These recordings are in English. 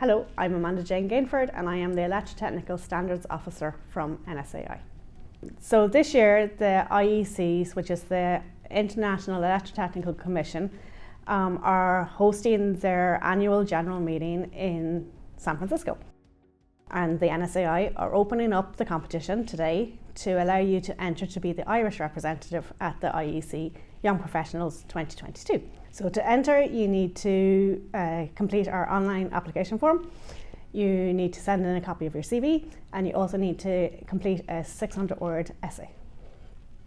Hello, I'm Amanda Jane Gainford and I am the Electrotechnical Standards Officer from NSAI. So this year the IECs, which is the International Electrotechnical Commission, are hosting their annual general meeting in San Francisco. And the NSAI are opening up the competition today to allow you to enter to be the Irish representative at the IEC Young Professionals 2022. So to enter, you need to complete our online application form. You need to send in a copy of your CV, and you also need to complete a 600-word essay.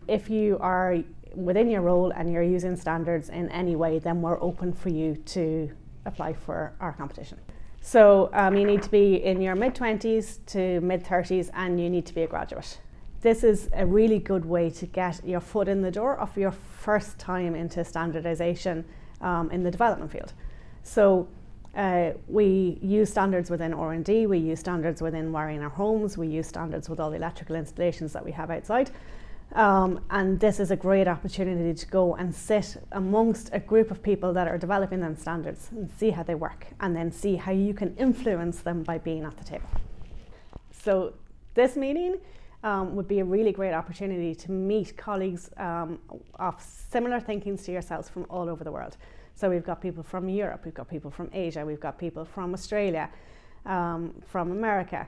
If you are within your role and you're using standards in any way, then we're open for you to apply for our competition. So you need to be in your mid-20s to mid-30s and you need to be a graduate. This is a really good way to get your foot in the door of your first time into standardization in the development field. So we use standards within R&D, we use standards within wiring our homes, we use standards with all the electrical installations that we have outside. And this is a great opportunity to go and sit amongst a group of people that are developing them standards and see how they work, and then see how you can influence them by being at the table. So this meeting would be a really great opportunity to meet colleagues of similar thinkings to yourselves from all over the world. So we've got people from Europe, we've got people from Asia, we've got people from Australia, from America.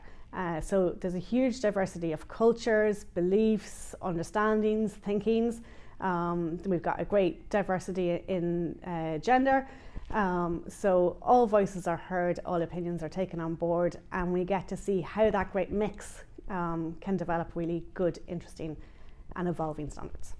So there's a huge diversity of cultures, beliefs, understandings, thinkings. We've got a great diversity in gender. So all voices are heard, all opinions are taken on board, and we get to see how that great mix can develop really good, interesting and evolving standards.